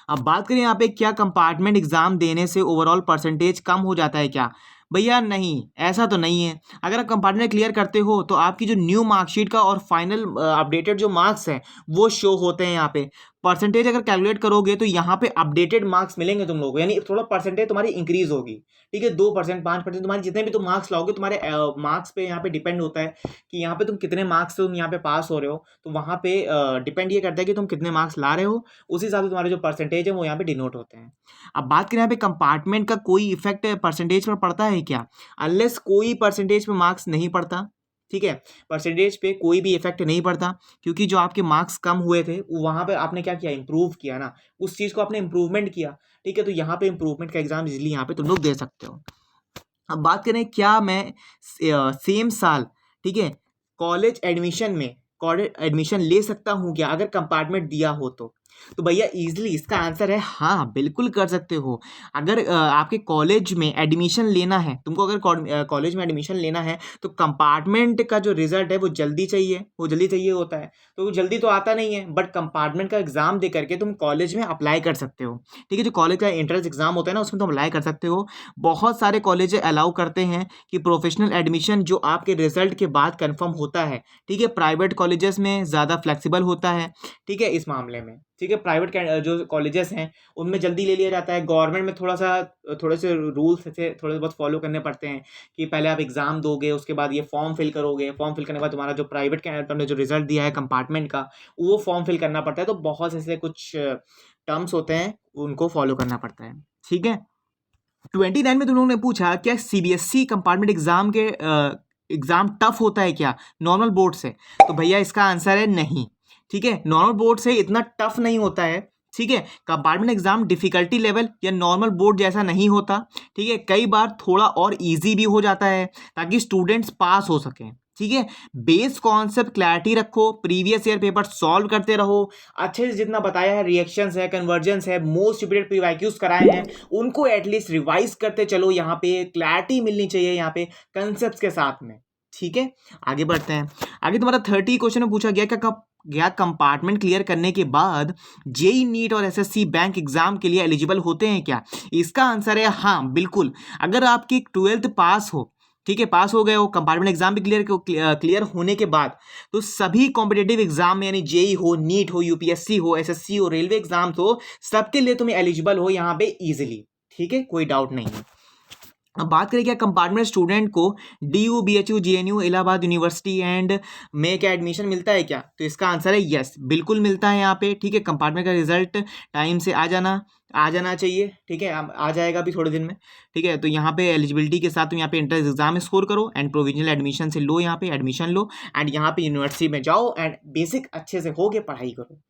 अब बात करें यहाँ पे क्या कंपार्टमेंट एग्जाम देने से ओवरऑल परसेंटेज कम हो जाता है क्या। भैया नहीं, ऐसा तो नहीं है। अगर आप कंपार्टमेंट क्लियर करते हो तो आपकी जो न्यू मार्कशीट का और फाइनल अपडेटेड जो मार्क्स हैं वो शो होते हैं यहाँ पे। परसेंटेज अगर कैलकुलेट करोगे तो यहाँ पे अपडेटेड मार्क्स मिलेंगे तुम लोगों को, यानी थोड़ा परसेंटेज तुम्हारी इंक्रीज होगी, ठीक है, 2% 5% तुम्हारे जितने भी तुम मार्क्स लाओगे तुम्हारे मार्क्स पे यहाँ पे डिपेंड होता है कि यहाँ पे तुम कितने मार्क्स से तुम यहाँ पे पास हो रहे हो, तो वहाँ पे डिपेंड ये करता है कि तुम कितने मार्क्स ला रहे हो, उस हिसाब से तुम्हारे जो परसेंटेज है वो यहाँ पे डिनोट होते हैं। अब बात करें यहाँ पे कंपार्टमेंट का कोई इफेक्ट परसेंटेज पर पड़ता है क्या। अनलेस कोई परसेंटेज पे मार्क्स नहीं पड़ता, ठीक है, परसेंटेज पे कोई भी इफेक्ट नहीं पड़ता, क्योंकि जो आपके मार्क्स कम हुए थे वहाँ पे आपने क्या किया, इंप्रूव किया ना, उस चीज़ को आपने इंप्रूवमेंट किया, ठीक है। तो यहाँ पे इंप्रूवमेंट का एग्जाम इजीली यहाँ पे तुम लोग दे सकते हो। अब बात करें क्या मैं सेम साल, ठीक है, कॉलेज एडमिशन ले सकता हूँ क्या अगर कंपार्टमेंट दिया हो तो भैया इजीली इसका आंसर है हाँ, बिल्कुल कर सकते हो। अगर आपके कॉलेज में एडमिशन लेना है तुमको, अगर कॉलेज में एडमिशन लेना है तो कंपार्टमेंट का जो रिजल्ट है वो जल्दी चाहिए होता है, तो जल्दी तो आता नहीं है, बट कंपार्टमेंट का एग्जाम दे करके तुम कॉलेज में अप्लाई कर सकते हो, ठीक है। जो कॉलेज का एंट्रेंस एग्जाम होता है ना उसमें तुम अप्लाई कर सकते हो। बहुत सारे कॉलेज अलाउ करते हैं कि प्रोफेशनल एडमिशन जो आपके रिजल्ट के बाद कंफर्म होता है, ठीक है, प्राइवेट कॉलेजेस में ज़्यादा फ्लेक्सिबल होता है, ठीक है, इस मामले में, ठीक है। प्राइवेट जो कॉलेजेस हैं उनमें जल्दी ले लिया जाता है, गवर्नमेंट में थोड़े से रूल्स ऐसे थोड़े बहुत फॉलो करने पड़ते हैं कि पहले आप एग्जाम दोगे, उसके बाद ये फॉर्म फिल करोगे, फॉर्म फिल करने के बाद तुम्हारा जो प्राइवेट तुमने जो रिजल्ट दिया है कंपार्टमेंट का वो फॉर्म फिल करना पड़ता है, तो बहुत ऐसे कुछ टर्म्स होते हैं उनको फॉलो करना पड़ता है, ठीक है। 29 में तुम लोगों ने पूछा क्या सीबीएसई कंपार्टमेंट एग्जाम के एग्जाम टफ होता है क्या नॉर्मल बोर्ड से, तो भैया इसका आंसर है नहीं, ठीक है, नॉर्मल बोर्ड से इतना टफ नहीं होता है, ठीक है। कंपार्टमेंट एग्जाम डिफिकल्टी लेवल या नॉर्मल बोर्ड जैसा नहीं होता, ठीक है, कई बार थोड़ा और इजी भी हो जाता है ताकि स्टूडेंट्स पास हो सकें, ठीक है। बेस कॉन्सेप्ट क्लैरिटी रखो, प्रीवियस ईयर पेपर सॉल्व करते रहो, अच्छे से जितना बताया है, रिएक्शंस है, कन्वर्जेंस है, मोस्ट रिपीटेड प्रीवाइक्यूज कराए हैं उनको एटलीस्ट रिवाइज करते चलो, यहाँ पे क्लैरिटी मिलनी चाहिए यहाँ पे कंसेप्ट के साथ में, ठीक है। आगे बढ़ते हैं, आगे तुम्हारा 30 क्वेश्चन में पूछा गया क्या क्या कंपार्टमेंट क्लियर करने के बाद जेई नीट और एसएससी बैंक एग्जाम के लिए एलिजिबल होते हैं क्या? इसका आंसर है हाँ, बिल्कुल। अगर आपकी 12th पास हो, ठीक है, पास हो गए हो, कंपार्टमेंट एग्जाम भी क्लियर होने के बाद, तो सभी कॉम्पिटेटिव एग्जाम में, यानी जेई हो, नीट हो, यूपीएससी हो, एसएससी हो, रेलवे एग्जाम्स हो, सबके लिए तुम्हें एलिजिबल हो यहाँ पे इजिली। ठीक है, कोई डाउट नहीं है। अब बात करें क्या कंपार्टमेंट स्टूडेंट को DU, BHU, JNU, Allahabad university and में क्या एडमिशन मिलता है क्या? तो इसका आंसर है यस, बिल्कुल मिलता है यहाँ पे। ठीक है, कंपार्टमेंट का रिजल्ट टाइम से आ जाना चाहिए। ठीक है, आ जाएगा अभी थोड़े दिन में। ठीक है, तो यहाँ पे एलिजिबिलिटी के साथ तुम यहाँ पे एंट्रेंस एग्जाम स्कोर करो एंड प्रोविजनल एडमिशन से लो, यहाँ पे एडमिशन लो एंड यहाँ पे यूनिवर्सिटी में जाओ एंड बेसिक अच्छे से हो के पढ़ाई करो।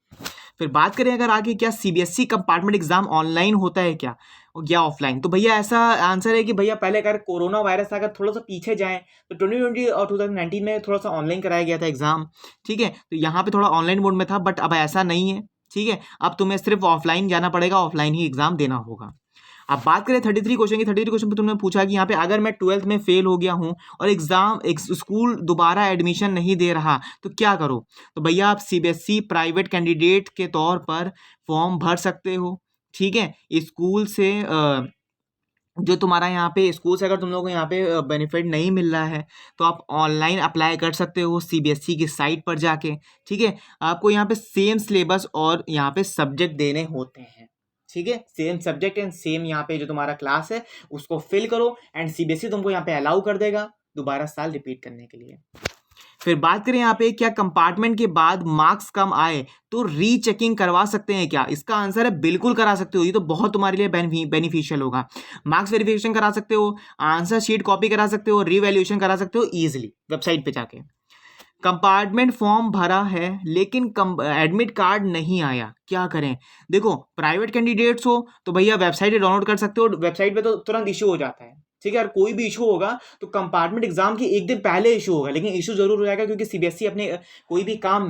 फिर बात करें अगर आगे, क्या सीबीएसई कंपार्टमेंट एग्जाम ऑनलाइन होता है क्या या ऑफलाइन? तो भैया ऐसा आंसर है कि भैया पहले अगर कोरोना वायरस अगर थोड़ा सा पीछे जाएं तो 2020 और 2019 में थोड़ा सा ऑनलाइन कराया गया था एग्जाम। ठीक है, तो यहाँ पे थोड़ा ऑनलाइन मोड में था, बट अब ऐसा नहीं है। ठीक है, अब तुम्हें सिर्फ ऑफलाइन जाना पड़ेगा, ऑफलाइन ही एग्जाम देना होगा। अब बात करें 33 क्वेश्चन की। 33 क्वेश्चन पे तुमने पूछा कि यहाँ पे अगर मैं 12th में फेल हो गया हूँ और स्कूल दोबारा एडमिशन नहीं दे रहा तो क्या करो? तो भैया आप सीबीएसई प्राइवेट कैंडिडेट के तौर पर फॉर्म भर सकते हो। ठीक है, स्कूल से जो तुम्हारा यहाँ पे स्कूल से अगर तुम लोगों को यहाँ पे बेनिफिट नहीं मिल रहा है तो आप ऑनलाइन अप्लाई कर सकते हो सीबीएसई की साइट पर जाके। ठीक है, आपको यहाँ पे सेम सिलेबस और यहाँ पे सब्जेक्ट देने होते हैं। ठीक है, सेम सब्जेक्ट एंड सेम यहाँ पे जो तुम्हारा क्लास है उसको फिल करो एंड सीबीएसई तुमको यहाँ पे अलाउ कर देगा दोबारा साल रिपीट करने के लिए। फिर बात करें यहाँ पे, क्या कंपार्टमेंट के बाद मार्क्स कम आए तो रीचेकिंग करवा सकते हैं क्या? इसका आंसर है बिल्कुल करा सकते हो। ये तो बहुत तुम्हारे लिए बेनिफिशियल होगा। मार्क्स वेरिफिकेशन करा सकते हो, आंसर शीट कॉपी करा सकते हो, रीवैल्यूएशन करा सकते हो इजिली वेबसाइट पे जाके। कंपार्टमेंट फॉर्म भरा है लेकिन एडमिट कार्ड नहीं आया, क्या करें? देखो, प्राइवेट कैंडिडेट्स हो तो भैया वेबसाइट पे डाउनलोड कर सकते हो, वेबसाइट पे तो तुरंत इशू हो जाता है। ठीक है, अगर कोई भी इशू होगा तो कंपार्टमेंट एग्जाम के एक दिन पहले इशू होगा, लेकिन इशू जरूर हो जाएगा क्योंकि सीबीएसई अपने कोई भी काम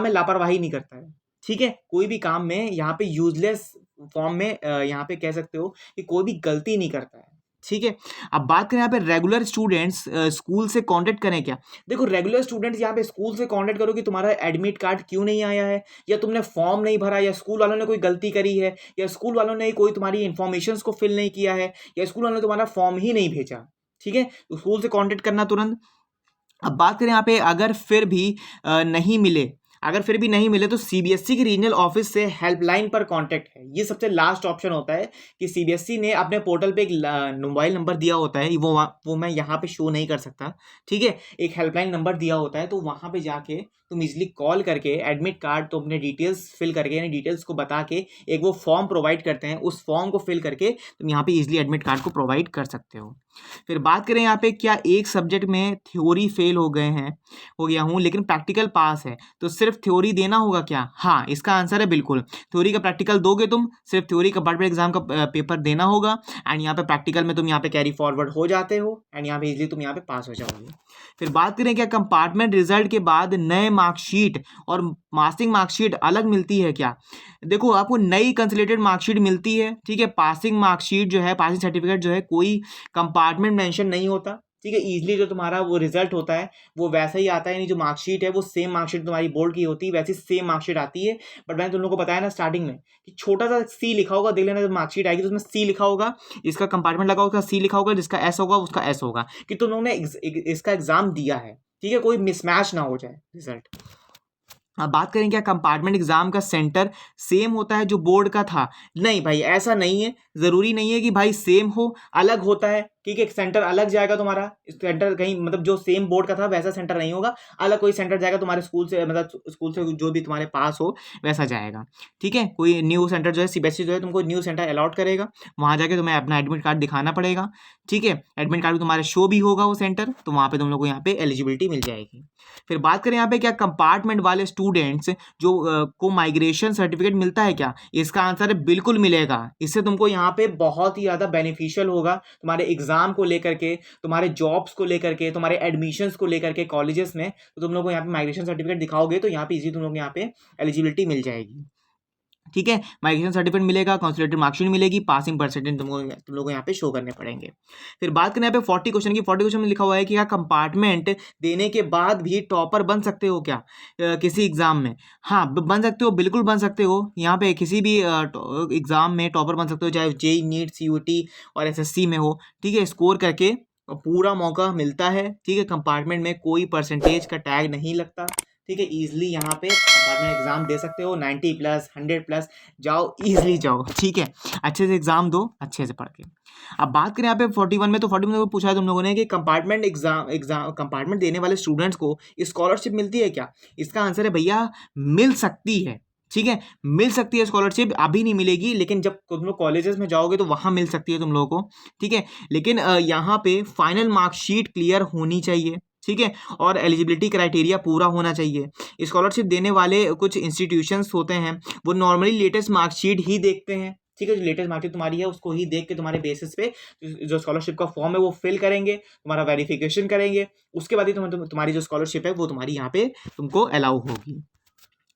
में लापरवाही नहीं करता है। ठीक है, कोई भी काम में यहाँ पे यूजलेस फॉर्म में यहाँ पे कह सकते हो कि कोई भी गलती नहीं करता है। ठीक है, अब बात करें यहाँ पे रेगुलर स्टूडेंट्स स्कूल से कांटेक्ट करें क्या? देखो, रेगुलर स्टूडेंट्स यहाँ पे स्कूल से कांटेक्ट करो कि तुम्हारा एडमिट कार्ड क्यों नहीं आया है, या तुमने फॉर्म नहीं भरा, या स्कूल वालों ने कोई गलती करी है, या स्कूल वालों ने कोई तुम्हारी इन्फॉर्मेशन को फिल नहीं किया है, या स्कूल वालों ने तुम्हारा फॉर्म ही नहीं भेजा। ठीक है, तो स्कूल से कॉन्टेक्ट करना तुरंत। अब बात करें यहाँ पे, अगर फिर भी नहीं मिले तो सीबीएसई की रीजनल ऑफिस से हेल्पलाइन पर कांटेक्ट है। ये सबसे लास्ट ऑप्शन होता है कि सीबीएसई ने अपने पोर्टल पे एक मोबाइल नंबर दिया होता है, वो मैं यहाँ पे शो नहीं कर सकता। ठीक है, एक हेल्पलाइन नंबर दिया होता है, तो वहाँ पे जाके तुम इजिली कॉल करके एडमिट कार्ड, तो अपने डिटेल्स फिल करके, यानी डिटेल्स को बता के एक वो फॉर्म प्रोवाइड करते हैं, उस फॉर्म को फिल करके तुम यहाँ पे इजिली एडमिट कार्ड को प्रोवाइड कर सकते हो। फिर बात करें यहाँ पे, क्या एक सब्जेक्ट में थ्योरी फेल हो गया हूँ लेकिन प्रैक्टिकल पास है तो सिर्फ थ्योरी देना होगा क्या? हाँ, इसका आंसर है बिल्कुल। थ्योरी का प्रैक्टिकल दोगे तुम, सिर्फ थ्योरी का कंपार्टमेंट एग्जाम का पेपर देना होगा एंड यहाँ पे प्रैक्टिकल में तुम यहाँ पे कैरी फॉरवर्ड हो जाते हो एंड यहाँ पे इजिली तुम यहाँ पे पास हो जाओगे। फिर बात करें, क्या कंपार्टमेंट रिजल्ट के बाद नए मार्कशीट और पासिंग मार्कशीट अलग मिलती है क्या? देखो, आपको नई कंसोलिडेटेड मार्कशीट मिलती है। ठीक है, पासिंग मार्कशीट जो है, पासिंग सर्टिफिकेट जो है, कोई कंपार्टमेंट मेंशन नहीं होता। ठीक है, इजीली जो तुम्हारा वो रिजल्ट होता है वो वैसा ही आता है, यानी जो मार्कशीट है वो सेम मार्कशीट तुम्हारी बोर्ड की होती है, वैसी सेम मार्कशीट आती है। बट मैंने तुम लोगों को बताया ना स्टार्टिंग में कि छोटा सा सी लिखा होगा, देख लेना जब मार्कशीट आएगी तो उसमें सी लिखा होगा, इसका कंपार्टमेंट लगा होगा, सी लिखा होगा, जिसका एस होगा उसका एस होगा, कि तुम लोगों ने इसका एग्जाम दिया है। ठीक है, कोई मिसमैच ना हो जाए रिजल्ट। अब बात करें, क्या कंपार्टमेंट एग्जाम का सेंटर सेम होता है जो बोर्ड का था? नहीं भाई, ऐसा नहीं है, जरूरी नहीं है कि भाई सेम हो, अलग होता है। ठीक है, सेंटर अलग जाएगा तुम्हारा, सेंटर कहीं मतलब जो सेम बोर्ड का था वैसा सेंटर नहीं होगा, अलग कोई सेंटर जाएगा तुम्हारे स्कूल से, मतलब स्कूल से जो भी तुम्हारे पास हो वैसा जाएगा। ठीक है, कोई न्यू सेंटर जो है सीबीएसई जो है तुमको न्यू सेंटर अलॉट करेगा, वहाँ जाके तुम्हें अपना एडमिट कार्ड दिखाना पड़ेगा। ठीक है, एडमिट कार्ड भी तुम्हारे शो भी होगा वो सेंटर, तो वहाँ पे तुम लोग को यहाँ पे एलिजिबिलिटी मिल जाएगी। फिर बात करें यहाँ पे, क्या कंपार्टमेंट वाले स्टूडेंट्स जो को माइग्रेशन सर्टिफिकेट मिलता है क्या? इसका आंसर है बिल्कुल मिलेगा। इससे तुमको यहाँ पे बहुत ही ज़्यादा बेनिफिशियल होगा तुम्हारे एग्जाम को लेकर के, तुम्हारे जॉब्स को लेकर के, तुम्हारे एडमिशन्स को लेकर के कॉलेजेस में। तो तुम लोग को यहाँ पे माइग्रेशन सर्टिफिकेट दिखाओगे तो यहाँ पे इजी तुम लोग यहाँ पे एलिजिबिलिटी मिल जाएगी। ठीक है, माइग्रेशन सर्टिफिकेट मिलेगा, कंसोलिडेटेड मार्कशीट मिलेगी, पासिंग परसेंटेज तुम लोगों को यहाँ पे शो करने पड़ेंगे। फिर बात करें यहाँ पे 40 क्वेश्चन की, 40 क्वेश्चन में लिखा हुआ है कि क्या कंपार्टमेंट देने के बाद भी टॉपर बन सकते हो क्या किसी एग्जाम में? हाँ, बन सकते हो, बिल्कुल बन सकते हो। यहाँ पे किसी भी एग्जाम में टॉपर बन सकते हो, चाहे जेई, नीट, सीयूटी और एसएससी में हो। ठीक है, स्कोर करके पूरा मौका मिलता है। ठीक है, कंपार्टमेंट में कोई परसेंटेज का टैग नहीं लगता। ठीक है, ईजिली यहाँ पे कंपार्टमेंट एग्जाम दे सकते हो, 90+, 100+, जाओ ईजिली जाओ। ठीक है, अच्छे से एग्जाम दो, अच्छे से पढ़ के। अब बात करें यहाँ पे 41 में, तो 41 में पूछा है तुम लोगों ने कि कंपार्टमेंट देने वाले स्टूडेंट्स को स्कॉलरशिप मिलती है क्या? इसका आंसर है भैया, मिल सकती है। ठीक है, मिल सकती है स्कॉलरशिप, अभी नहीं मिलेगी, लेकिन जब तुम लोग कॉलेजेस में जाओगे तो वहां मिल सकती है तुम लोगों को। ठीक है, लेकिन यहाँ पे फाइनल मार्कशीट क्लियर होनी चाहिए। ठीक है, और एलिजिबिलिटी क्राइटेरिया पूरा होना चाहिए। स्कॉलरशिप देने वाले कुछ इंस्टीट्यूशंस होते हैं, वो नॉर्मली लेटेस्ट मार्कशीट ही देखते हैं। ठीक है, जो लेटेस्ट मार्कशीट तुम्हारी है उसको ही देख के तुम्हारे बेसिस पे जो स्कॉलरशिप का फॉर्म है वो फिल करेंगे, तुम्हारा वेरिफिकेशन करेंगे, उसके बाद ही तुम्हारी जो स्कॉलरशिप है वो तुम्हारी यहाँ पे तुमको अलाउ होगी।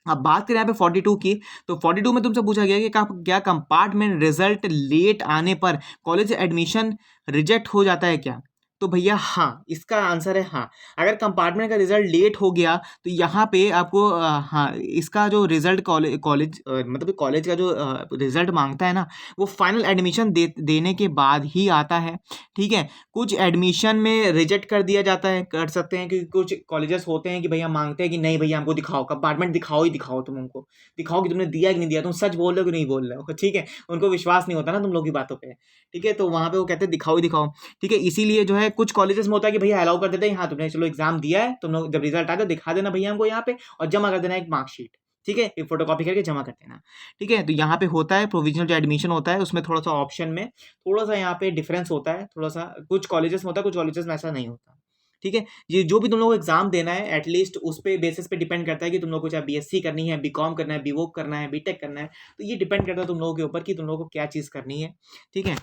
अब बात करें यहाँ पे 42 की, तो 42 में तुमसे पूछा गया कि क्या कंपार्टमेंट रिजल्ट लेट आने पर कॉलेज एडमिशन रिजेक्ट हो जाता है क्या? तो भैया हाँ, इसका आंसर है हाँ। अगर कंपार्टमेंट का रिजल्ट लेट हो गया तो यहाँ पे आपको हाँ, इसका जो रिजल्ट कॉलेज मतलब कॉलेज का जो रिजल्ट मांगता है ना, वो फाइनल एडमिशन देने के बाद ही आता है। ठीक है, कुछ एडमिशन में रिजेक्ट कर दिया जाता है, कर सकते हैं, क्योंकि कुछ कॉलेजेस होते हैं कि भैया मांगते हैं कि नहीं भैया हमको दिखाओ, कंपार्टमेंट दिखाओ ही दिखाओ, तुम हमको दिखाओ कि तुमने दिया कि नहीं दिया, तुम सच बोल रहे हो कि नहीं बोल रहे हो। ठीक है, उनको विश्वास नहीं होता ना तुम लोग की बातों पे। ठीक है, तो वहाँ पे वो कहते हैं दिखाओ ही दिखाओ। ठीक है, इसीलिए जो है कुछ कॉलेजेस में होता है कि भैया अलाउ कर देते हैं, हाँ तुमने चलो एग्जाम दिया है, तुम लोग जब रिजल्ट आ जाए दिखा देना भैया हमको यहाँ पे, और जमा कर देना एक मार्कशीट। ठीक है, एक फोटोकॉपी करके जमा कर देना। ठीक है, तो यहाँ पे होता है प्रोविजनल जो एडमिशन होता है उसमें थोड़ा सा ऑप्शन में थोड़ा सा यहाँ पे डिफरेंस होता है, थोड़ा सा कुछ कॉलेजेस में होता है, कुछ कॉलेजेस में ऐसा नहीं होता। ठीक है, ये जो भी तुम लोग को एग्जाम देना है एटलीस्ट उस पे बेसिस पे डिपेंड करता है कि तुम लोग को चाहे बीएससी करनी है, बीकॉम करना है, बीवोक करना है, बीटेक करना है, तो ये डिपेंड करता है तुम लोगों के ऊपर कि तुम लोगों को क्या चीज़ करनी है। ठीक है,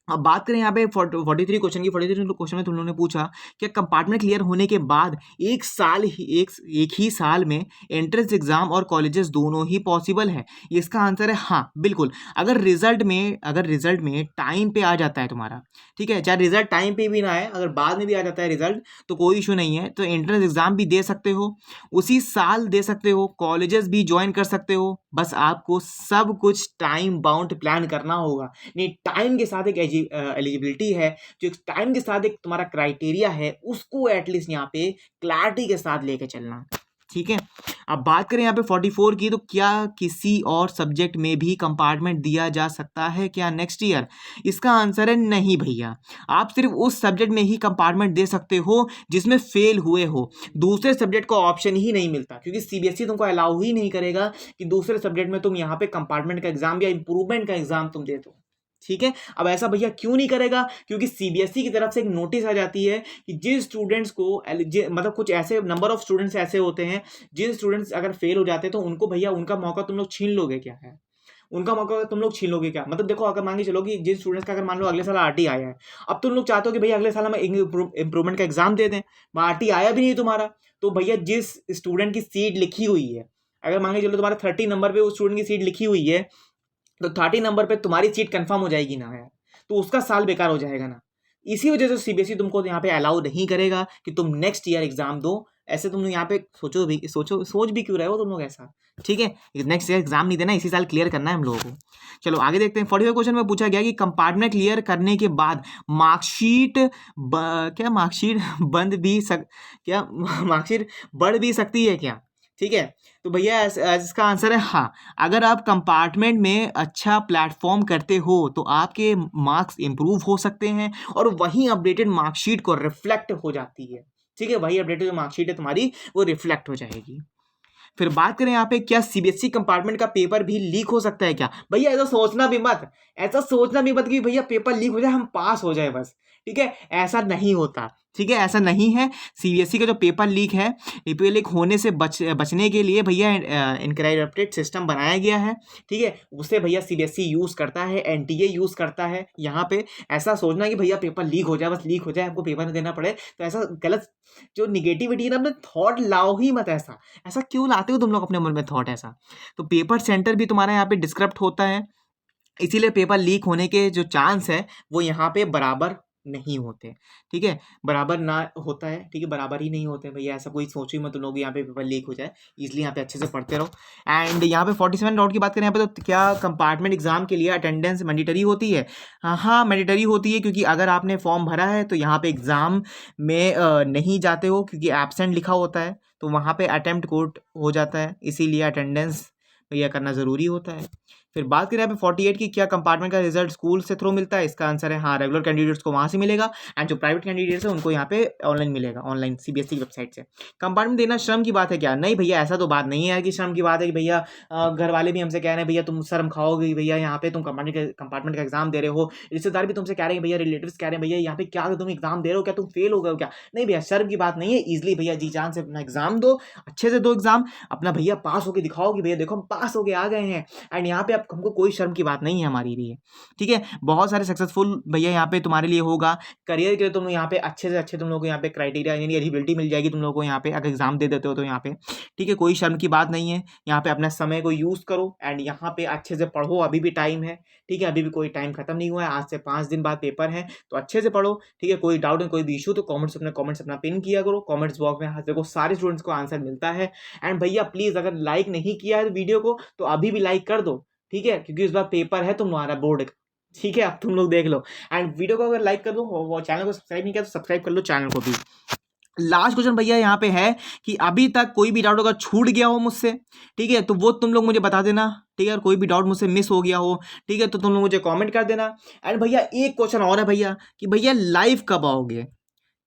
अब बात करें यहाँ पे 43 क्वेश्चन की, 43 क्वेश्चन में तुम लोगों ने पूछा कि कंपार्टमेंट क्लियर होने के बाद एक ही साल में एंट्रेंस एग्जाम और कॉलेजेस दोनों ही पॉसिबल है? इसका आंसर है हाँ, बिल्कुल। अगर रिजल्ट में टाइम पे आ जाता है तुम्हारा, ठीक है, चाहे रिजल्ट टाइम पे भी ना आए, अगर बाद में भी आ जाता है रिजल्ट तो कोई इशू नहीं है, तो एंट्रेंस एग्जाम भी दे सकते हो, उसी साल दे सकते हो, कॉलेजेस भी ज्वाइन कर सकते हो। बस आपको सब कुछ टाइम बाउंड प्लान करना होगा। नहीं, टाइम के साथ एक एलिजिबिलिटी है, जो टाइम के साथ एक तुम्हारा क्राइटेरिया है, उसको एटलीस्ट यहाँ पे क्लैरिटी के साथ लेके चलना। ठीक है, अब बात करें यहाँ पे 44 की, तो क्या किसी और सब्जेक्ट में भी कंपार्टमेंट दिया जा सकता है क्या नेक्स्ट ईयर? इसका आंसर है नहीं भैया, आप सिर्फ उस सब्जेक्ट में ही कंपार्टमेंट दे सकते हो जिसमें फेल हुए हो। दूसरे सब्जेक्ट का ऑप्शन ही नहीं मिलता, क्योंकि सीबीएसई तुमको अलाउ ही नहीं करेगा कि दूसरे सब्जेक्ट में तुम यहाँ पे कंपार्टमेंट का एग्जाम या इंप्रूवमेंट का एग्जाम तुम दे दो। ठीक है, अब ऐसा भैया क्यों नहीं करेगा? क्योंकि सीबीएसई की तरफ से एक नोटिस आ जाती है कि जिन स्टूडेंट्स को मतलब कुछ ऐसे नंबर ऑफ स्टूडेंट्स ऐसे होते हैं, जिन स्टूडेंट्स अगर फेल हो जाते हैं तो उनको भैया उनका मौका तुम लोग छीन लोगे क्या? है उनका मौका तुम लोग छीन लोगे क्या? मतलब देखो, अगर मान के चलो कि जिन स्टूडेंट्स का अगर मान लो अगले साल आरटी आया है, अब तुम लोग चाहते हो कि भैया अगले साल हम इंप्रूवमेंट का एग्जाम दे दें, आरटी आया भी नहीं तुम्हारा, तो भैया जिस स्टूडेंट की सीट लिखी हुई है, अगर मान के चलो तुम्हारा 30 नंबर पे उस स्टूडेंट की सीट लिखी हुई है, तो 30 नंबर पे तुम्हारी सीट कंफर्म हो जाएगी ना यार, तो उसका साल बेकार हो जाएगा ना। इसी वजह से सीबीएसई तुमको यहाँ पे अलाउ नहीं करेगा कि तुम नेक्स्ट ईयर एग्जाम दो। ऐसे तुम यहाँ पे सोच भी क्यों रहे हो तुम लोग ऐसा? ठीक है, नेक्स्ट ईयर एग्जाम नहीं देना, इसी साल क्लियर करना है हम लोगों को। चलो आगे देखते हैं। 45 क्वेश्चन में पूछा गया कि कंपार्टमेंट क्लियर करने के बाद मार्कशीट बढ़ भी सकती है क्या? ठीक है, तो भैया इसका आंसर है हाँ। अगर आप कंपार्टमेंट में अच्छा प्लेटफॉर्म करते हो तो आपके मार्क्स इंप्रूव हो सकते हैं और वही अपडेटेड मार्कशीट को रिफ्लेक्ट हो जाती है। ठीक है, वही अपडेटेड जो मार्कशीट है तुम्हारी वो रिफ्लेक्ट हो जाएगी। फिर बात करें यहाँ पे, क्या सीबीएसई कंपार्टमेंट का पेपर भी लीक हो सकता है क्या? भैया ऐसा सोचना भी मत कि भैया पेपर लीक हो जाए हम पास हो जाए बस। ठीक है, ऐसा नहीं होता। ठीक है, ऐसा नहीं है। सीबीएसई का जो पेपर लीक है, पेपर लीक होने से बचने के लिए भैया इनक्रिप्टेड सिस्टम बनाया गया है। ठीक है, उसे भैया सीबीएसई यूज़ करता है, एनटीए यूज़ करता है। यहाँ पे ऐसा सोचना कि भैया पेपर लीक हो जाए, बस लीक हो जाए, हमको पेपर नहीं देना पड़े, तो ऐसा गलत जो निगेटिविटी है ना, अपने थॉट लाओ ही मत। ऐसा ऐसा क्यों लाते हो तुम लोग अपने मन में थॉट ऐसा? तो पेपर सेंटर भी तुम्हारा यहाँ पे डिस्क्रप्ट होता है, इसीलिए पेपर लीक होने के जो चांस है वो यहाँ पे बराबर नहीं होते। ठीक है, बराबर ना होता है, ठीक है, बराबर ही नहीं होते भैया। ऐसा कोई सोचो ही मत तुम लोग यहाँ पे पेपर लीक हो जाए, इसलिए यहाँ पे अच्छे से पढ़ते रहो। एंड यहाँ पे 47 डाउट की बात करें यहाँ पे, तो क्या कंपार्टमेंट एग्जाम के लिए अटेंडेंस मैंडेटरी होती है? हाँ, मैंडेटरी होती है, क्योंकि अगर आपने फॉर्म भरा है तो यहाँ पे एग्जाम में नहीं जाते हो, क्योंकि एब्सेंट लिखा होता है, तो वहाँ पे अटेम्प्ट कोड हो जाता है, इसीलिए अटेंडेंस भैया करना ज़रूरी होता है। फिर बात करें यहाँ पे 48 की, क्या कंपार्टमेंट का रिजल्ट स्कूल से थ्रू मिलता है? इसका आंसर है हाँ, रेगुलर कैंडिडेट्स को वहाँ से मिलेगा, एंड जो प्राइवेट कैंडिडेट्स है उनको यहाँ पे ऑनलाइन मिलेगा, ऑनलाइन सीबीएसई की वेबसाइट से। कंपार्टमेंट देना श्रम की बात है क्या? नहीं भैया, ऐसा तो बात नहीं है कि श्रम की बात है कि भैया घर वाले भी हमसे कह रहे हैं भैया तुम शर्म खाओगे भैया, यहाँ पे तुम कंपार्टमेंट का एग्जाम दे रहे हो, रिश्तेदार भी तुमसे कह रहे हैं भैया, रिलेटिव्स कह रहे हैं भैया यहाँ पे क्या तुम एग्जाम दे रहे हो, क्या तुम फेल हो गए हो क्या? नहीं भैया, शर्म की बात नहीं है। ईजिली भैया जी जान से अपना एग्जाम दो, अच्छे से दो एग्जाम अपना, भैया पास होकर दिखाओ कि भैया देखो हम पास होके आ गए हैं, एंड यहाँ पे अब हमको कोई शर्म की बात नहीं है हमारी लिए। ठीक है, बहुत सारे सक्सेसफुल भैया यहाँ पे तुम्हारे लिए होगा। करियर के लिए तुम यहाँ पे अच्छे से अच्छे तुम लोग को यहाँ पे क्राइटेरिया यानी एलिजिबिलिटी मिल जाएगी तुम लोग को यहाँ पे, अगर एग्जाम दे देते हो तो यहाँ पे। ठीक है, कोई शर्म की बात नहीं है। यहाँ पे अपना समय को यूज़ करो, एंड यहाँ पे अच्छे से पढ़ो, अभी भी टाइम है। ठीक है, अभी भी कोई टाइम खत्म नहीं हुआ है, आज से 5 दिन बाद पेपर है, तो अच्छे से पढ़ो। ठीक है, कोई डाउट है, कोई भी इशू, तो कमेंट्स अपना पिन किया करो, कमेंट्स बॉक्स में देखो सारे स्टूडेंट्स को आंसर मिलता है। एंड भैया प्लीज़ अगर लाइक नहीं किया है वीडियो को तो अभी भी लाइक कर दो। ठीक है, क्योंकि इस बार पेपर है तुम्हारा बोर्ड का। ठीक है, अब तुम लोग देख लो, एंड वीडियो को अगर लाइक कर दो, वो चैनल को सब्सक्राइब नहीं किया तो सब्सक्राइब कर लो चैनल को भी। लास्ट क्वेश्चन भैया यहाँ पे है कि अभी तक कोई भी डाउट अगर छूट गया हो मुझसे, ठीक है, तो वो तुम लोग मुझे बता देना। ठीक है, और कोई भी डाउट मुझसे मिस हो गया हो, ठीक है, तो तुम लोग मुझे कमेंट कर देना। एंड भैया एक क्वेश्चन और है भैया कि भैया लाइव कब आओगे?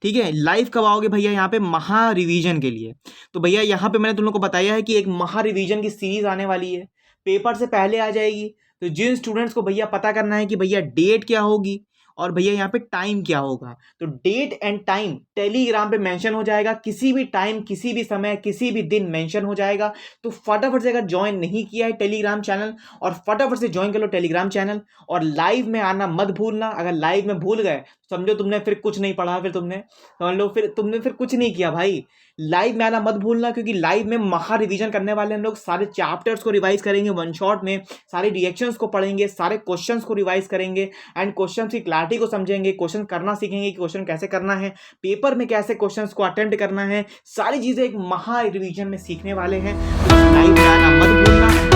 ठीक है, लाइव कब आओगे भैया यहाँ पे महा रिवीजन के लिए? तो भैया यहाँ पे मैंने तुम लोग को बताया है कि एक महा रिवीजन की सीरीज आने वाली है, पेपर से पहले आ जाएगी। तो जिन स्टूडेंट्स को भैया पता करना है कि भैया डेट क्या होगी और भैया यहाँ पे टाइम क्या होगा, तो डेट एंड टाइम टेलीग्राम पे मेंशन हो जाएगा, किसी भी टाइम, किसी भी समय, किसी भी दिन मेंशन हो जाएगा। तो फटाफट से अगर ज्वाइन नहीं किया है टेलीग्राम चैनल, और फटाफट से ज्वाइन कर लो टेलीग्राम चैनल, और लाइव में आना मत भूलना। अगर लाइव में भूल गए समझो तुमने फिर कुछ नहीं पढ़ा, फिर तुमने समझ लो फिर तुमने फिर कुछ नहीं किया भाई। लाइव में आना मत भूलना, क्योंकि लाइव में महा रिवीजन करने वाले हम लोग, सारे चैप्टर्स को रिवाइज करेंगे वन शॉट में, सारे रिएक्शंस को पढ़ेंगे, सारे क्वेश्चंस को रिवाइज करेंगे, एंड क्वेश्चन की क्लैरिटी को समझेंगे, क्वेश्चन करना सीखेंगे कि क्वेश्चन कैसे करना है, पेपर में कैसे क्वेश्चंस को अटेम्प्ट करना है, सारी चीजें एक महा रिवीजन में सीखने वाले हैं। लाइव में आना मत भूलना।